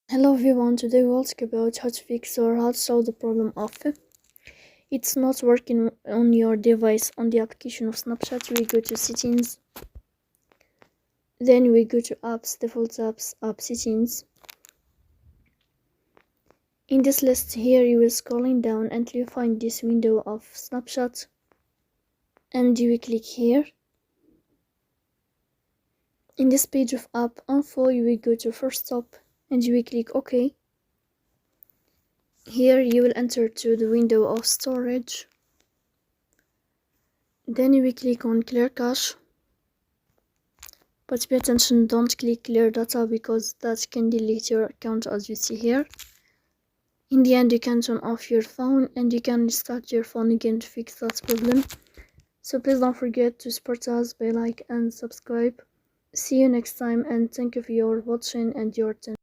Hello everyone, today we'll talk about how to fix or how to solve the problem of it's not working on your device. On the application of Snapchat, we go to settings, then we go to apps, default apps, app settings. In this list here, you will scrolling down until you find this window of Snapchat, and you will click here. In this page of app info, you will go to first stop and you will click OK. Here you will enter to the window of storage. Then you will click on clear cache. But pay attention, don't click clear data because that can delete your account as you see here. In the end, you can turn off your phone and you can restart your phone again to fix that problem. So please don't forget to support us by like and subscribe. See you next time and thank you for your watching and your attention.